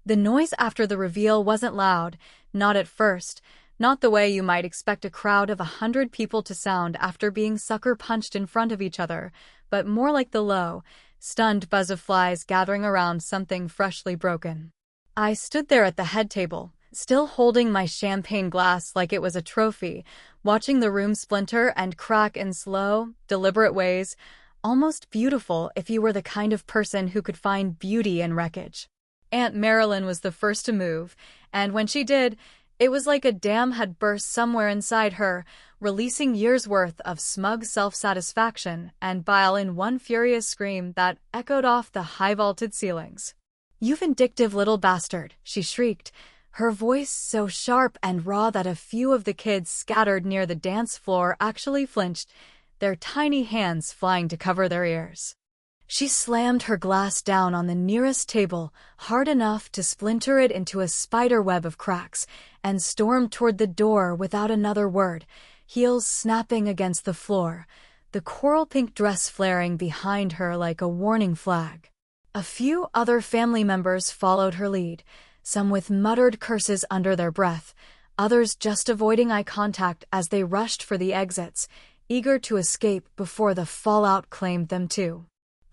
The noise after the reveal wasn't loud, not at first. Not the way you might expect a crowd of 100 people to sound after being sucker-punched in front of each other, but more like the low, stunned buzz of flies gathering around something freshly broken. I stood there at the head table, still holding my champagne glass like it was a trophy, watching the room splinter and crack in slow, deliberate ways, almost beautiful if you were the kind of person who could find beauty in wreckage. Aunt Marilyn was the first to move, and when she did, it was like a dam had burst somewhere inside her, releasing years' worth of smug self-satisfaction and bile in one furious scream that echoed off the high-vaulted ceilings. "You vindictive little bastard," she shrieked, her voice so sharp and raw that a few of the kids scattered near the dance floor actually flinched, their tiny hands flying to cover their ears. She slammed her glass down on the nearest table, hard enough to splinter it into a spider web of cracks, and stormed toward the door without another word, heels snapping against the floor, the coral-pink dress flaring behind her like a warning flag. A few other family members followed her lead, some with muttered curses under their breath, others just avoiding eye contact as they rushed for the exits, eager to escape before the fallout claimed them too.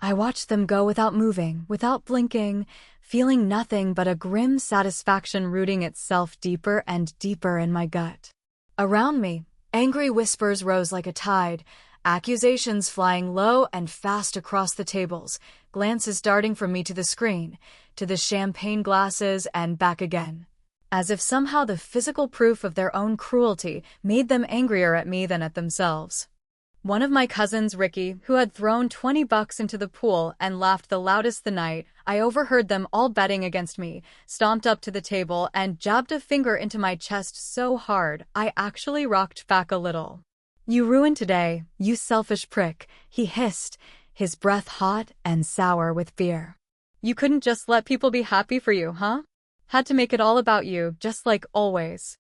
I watched them go without moving, without blinking, feeling nothing but a grim satisfaction rooting itself deeper and deeper in my gut. Around me, angry whispers rose like a tide, accusations flying low and fast across the tables, glances darting from me to the screen, to the champagne glasses and back again. As if somehow the physical proof of their own cruelty made them angrier at me than at themselves. One of my cousins, Ricky, who had thrown $20 into the pool and laughed the loudest the night, I overheard them all betting against me, stomped up to the table and jabbed a finger into my chest so hard I actually rocked back a little. "You ruined today, you selfish prick," he hissed, his breath hot and sour with fear. "You couldn't just let people be happy for you, huh? Had to make it all about you, just like always."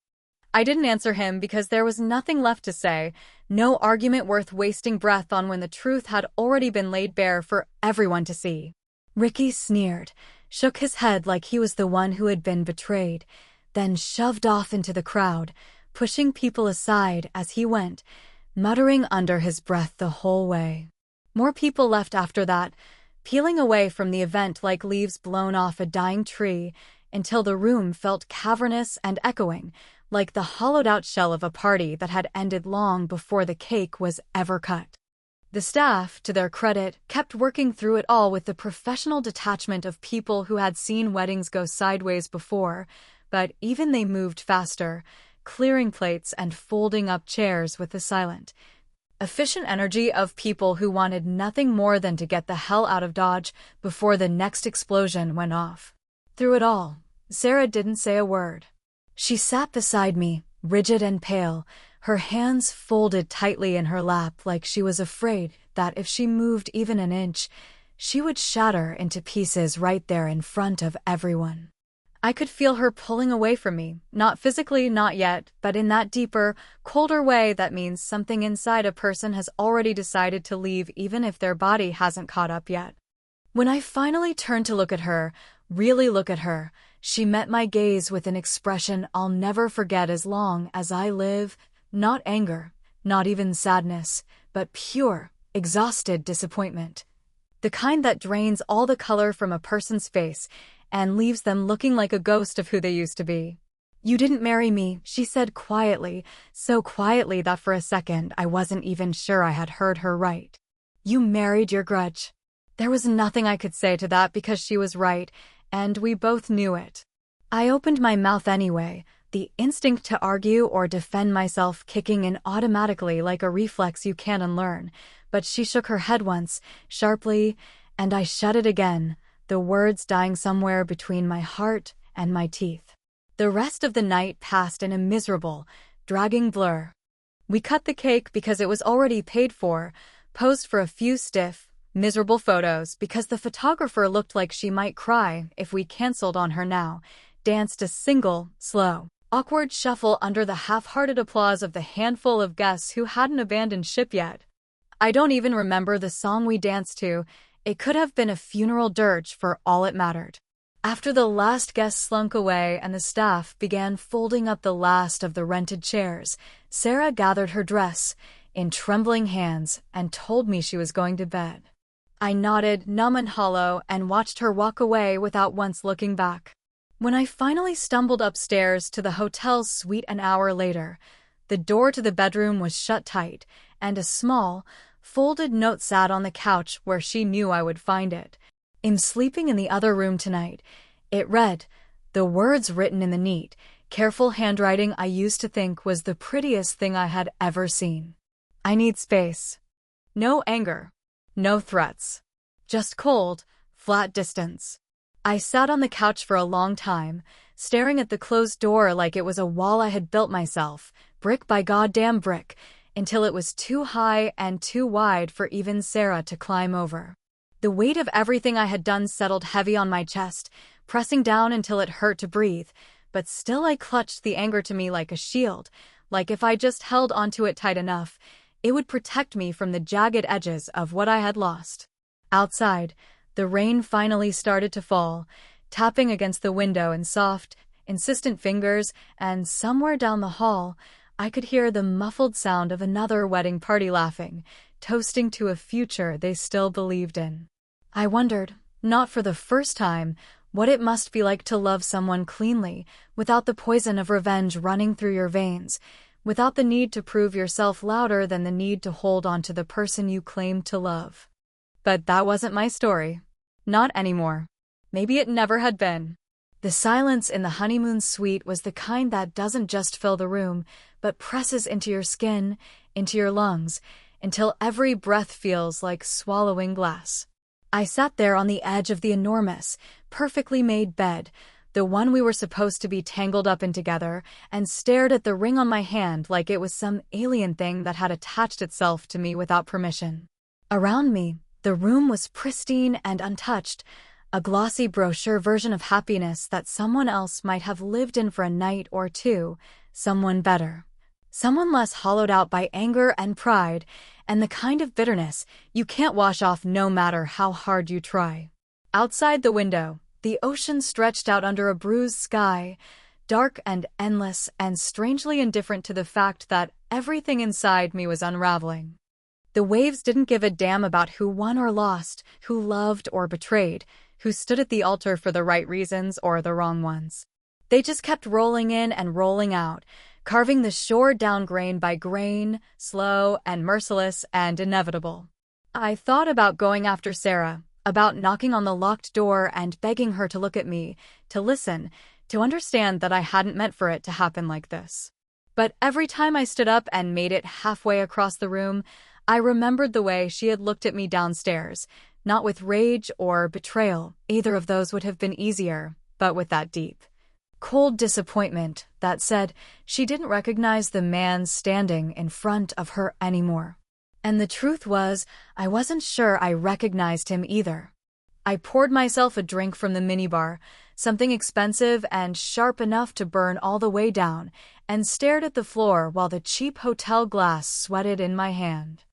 I didn't answer him because there was nothing left to say, no argument worth wasting breath on when the truth had already been laid bare for everyone to see. Ricky sneered, shook his head like he was the one who had been betrayed, then shoved off into the crowd, pushing people aside as he went, muttering under his breath the whole way. More people left after that, peeling away from the event like leaves blown off a dying tree, until the room felt cavernous and echoing, like the hollowed-out shell of a party that had ended long before the cake was ever cut. The staff, to their credit, kept working through it all with the professional detachment of people who had seen weddings go sideways before, but even they moved faster, clearing plates and folding up chairs with the silent, efficient energy of people who wanted nothing more than to get the hell out of Dodge before the next explosion went off. Through it all, Sarah didn't say a word. She sat beside me, rigid and pale, her hands folded tightly in her lap like she was afraid that if she moved even an inch, she would shatter into pieces right there in front of everyone. I could feel her pulling away from me, not physically, not yet, but in that deeper, colder way that means something inside a person has already decided to leave even if their body hasn't caught up yet. When I finally turned to look at her, really look at her, she met my gaze with an expression I'll never forget as long as I live. Not anger, not even sadness, but pure, exhausted disappointment. The kind that drains all the color from a person's face and leaves them looking like a ghost of who they used to be. "You didn't marry me," she said quietly, so quietly that for a second I wasn't even sure I had heard her right. "You married your grudge." There was nothing I could say to that because she was right, and we both knew it. I opened my mouth anyway, the instinct to argue or defend myself kicking in automatically like a reflex you can't unlearn, but she shook her head once, sharply, and I shut it again, the words dying somewhere between my heart and my teeth. The rest of the night passed in a miserable, dragging blur. We cut the cake because it was already paid for, posed for a few stiff, miserable photos because the photographer looked like she might cry if we canceled on her now, danced a single, slow, awkward shuffle under the half-hearted applause of the handful of guests who hadn't abandoned ship yet. I don't even remember the song we danced to. It could have been a funeral dirge for all it mattered. After the last guest slunk away and the staff began folding up the last of the rented chairs, Sarah gathered her dress in trembling hands and told me she was going to bed. I nodded, numb and hollow, and watched her walk away without once looking back. When I finally stumbled upstairs to the hotel's suite an hour later, the door to the bedroom was shut tight, and a small, folded note sat on the couch where she knew I would find it. "I'm sleeping in the other room tonight," it read, the words written in the neat, careful handwriting I used to think was the prettiest thing I had ever seen. "I need space." No anger. No threats. Just cold, flat distance. I sat on the couch for a long time, staring at the closed door like it was a wall I had built myself, brick by goddamn brick, until it was too high and too wide for even Sarah to climb over. The weight of everything I had done settled heavy on my chest, pressing down until it hurt to breathe, but still I clutched the anger to me like a shield, like if I just held onto it tight enough, it would protect me from the jagged edges of what I had lost. Outside, the rain finally started to fall, tapping against the window in soft, insistent fingers, and somewhere down the hall, I could hear the muffled sound of another wedding party laughing, toasting to a future they still believed in. I wondered, not for the first time, what it must be like to love someone cleanly, without the poison of revenge running through your veins, without the need to prove yourself louder than the need to hold on to the person you claimed to love. But that wasn't my story. Not anymore. Maybe it never had been. The silence in the honeymoon suite was the kind that doesn't just fill the room, but presses into your skin, into your lungs, until every breath feels like swallowing glass. I sat there on the edge of the enormous, perfectly made bed, the one we were supposed to be tangled up in together, and stared at the ring on my hand like it was some alien thing that had attached itself to me without permission. Around me, the room was pristine and untouched, a glossy brochure version of happiness that someone else might have lived in for a night or two, someone better. Someone less hollowed out by anger and pride, and the kind of bitterness you can't wash off no matter how hard you try. Outside the window, the ocean stretched out under a bruised sky, dark and endless and strangely indifferent to the fact that everything inside me was unraveling. The waves didn't give a damn about who won or lost, who loved or betrayed, who stood at the altar for the right reasons or the wrong ones. They just kept rolling in and rolling out, carving the shore down grain by grain, slow and merciless and inevitable. I thought about going after Sarah, about knocking on the locked door and begging her to look at me, to listen, to understand that I hadn't meant for it to happen like this. But every time I stood up and made it halfway across the room, I remembered the way she had looked at me downstairs, not with rage or betrayal, either of those would have been easier, but with that deep, cold disappointment that said she didn't recognize the man standing in front of her anymore. And the truth was, I wasn't sure I recognized him either. I poured myself a drink from the minibar, something expensive and sharp enough to burn all the way down, and stared at the floor while the cheap hotel glass sweated in my hand.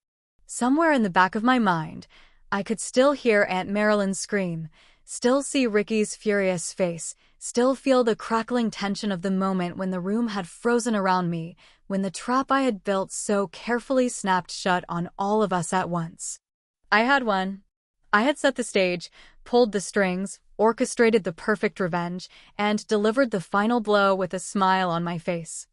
Somewhere in the back of my mind, I could still hear Aunt Marilyn scream, still see Ricky's furious face, still feel the crackling tension of the moment when the room had frozen around me, when the trap I had built so carefully snapped shut on all of us at once. I had won. I had set the stage, pulled the strings, orchestrated the perfect revenge, and delivered the final blow with a smile on my face.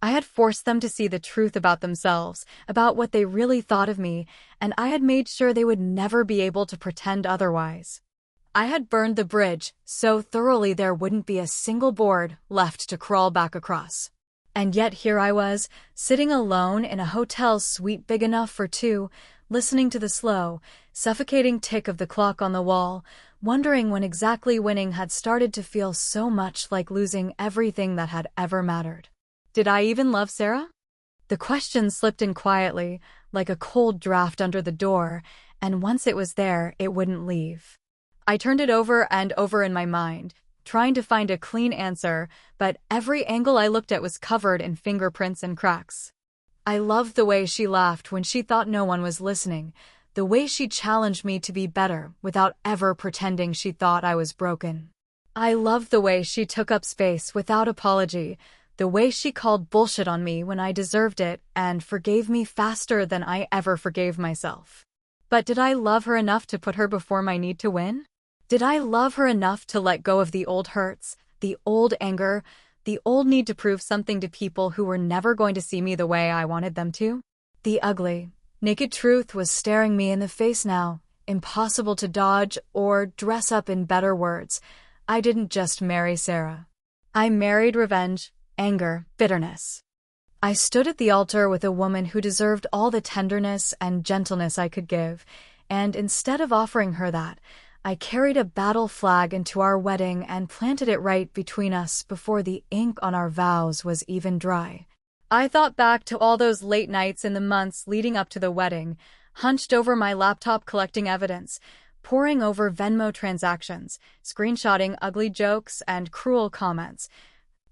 I had forced them to see the truth about themselves, about what they really thought of me, and I had made sure they would never be able to pretend otherwise. I had burned the bridge so thoroughly there wouldn't be a single board left to crawl back across. And yet here I was, sitting alone in a hotel suite big enough for two, listening to the slow, suffocating tick of the clock on the wall, wondering when exactly winning had started to feel so much like losing everything that had ever mattered. Did I even love Sarah? The question slipped in quietly, like a cold draft under the door, and once it was there, it wouldn't leave. I turned it over and over in my mind, trying to find a clean answer, but every angle I looked at was covered in fingerprints and cracks. I loved the way she laughed when she thought no one was listening, the way she challenged me to be better without ever pretending she thought I was broken. I loved the way she took up space without apology, the way she called bullshit on me when I deserved it and forgave me faster than I ever forgave myself. But did I love her enough to put her before my need to win? Did I love her enough to let go of the old hurts, the old anger, the old need to prove something to people who were never going to see me the way I wanted them to? The ugly, naked truth was staring me in the face now, impossible to dodge or dress up in better words. I didn't just marry Sarah. I married revenge, anger, bitterness. I stood at the altar with a woman who deserved all the tenderness and gentleness I could give, and instead of offering her that, I carried a battle flag into our wedding and planted it right between us before the ink on our vows was even dry. I thought back to all those late nights in the months leading up to the wedding, hunched over my laptop collecting evidence, poring over Venmo transactions, screenshotting ugly jokes and cruel comments,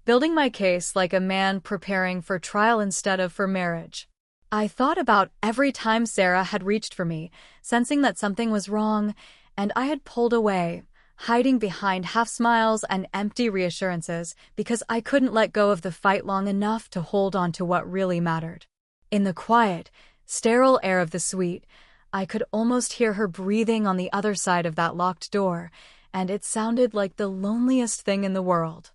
building my case like a man preparing for trial instead of for marriage. I thought about every time Sarah had reached for me, sensing that something was wrong, and I had pulled away, hiding behind half smiles and empty reassurances because I couldn't let go of the fight long enough to hold on to what really mattered. In the quiet, sterile air of the suite, I could almost hear her breathing on the other side of that locked door, and it sounded like the loneliest thing in the world.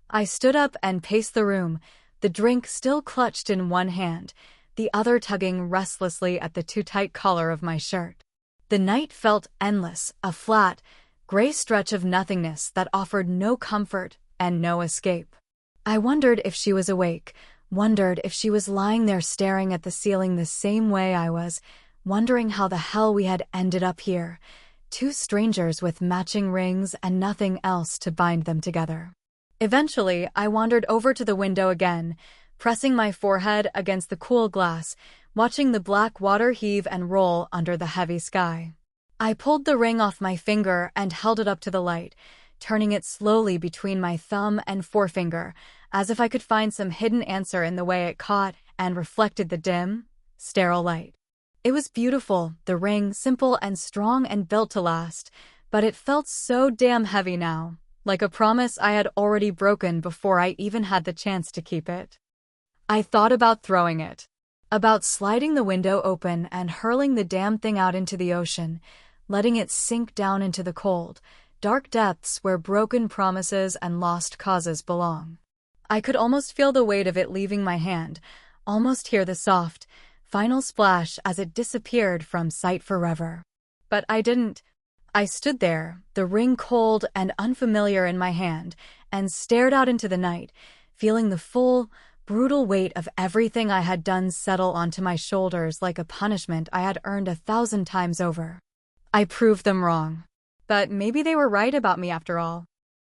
I stood up and paced the room, the drink still clutched in one hand, the other tugging restlessly at the too-tight collar of my shirt. The night felt endless, a flat, gray stretch of nothingness that offered no comfort and no escape. I wondered if she was awake, wondered if she was lying there staring at the ceiling the same way I was, wondering how the hell we had ended up here, two strangers with matching rings and nothing else to bind them together. Eventually, I wandered over to the window again, pressing my forehead against the cool glass, watching the black water heave and roll under the heavy sky. I pulled the ring off my finger and held it up to the light, turning it slowly between my thumb and forefinger, as if I could find some hidden answer in the way it caught and reflected the dim, sterile light. It was beautiful, the ring, simple and strong and built to last, but it felt so damn heavy now, like a promise I had already broken before I even had the chance to keep it. I thought about throwing it, about sliding the window open and hurling the damn thing out into the ocean, letting it sink down into the cold, dark depths where broken promises and lost causes belong. I could almost feel the weight of it leaving my hand, almost hear the soft, final splash as it disappeared from sight forever. But I didn't. I stood there, the ring cold and unfamiliar in my hand, and stared out into the night, feeling the full, brutal weight of everything I had done settle onto my shoulders like a punishment I had earned 1,000 times over. I proved them wrong. But maybe they were right about me after all.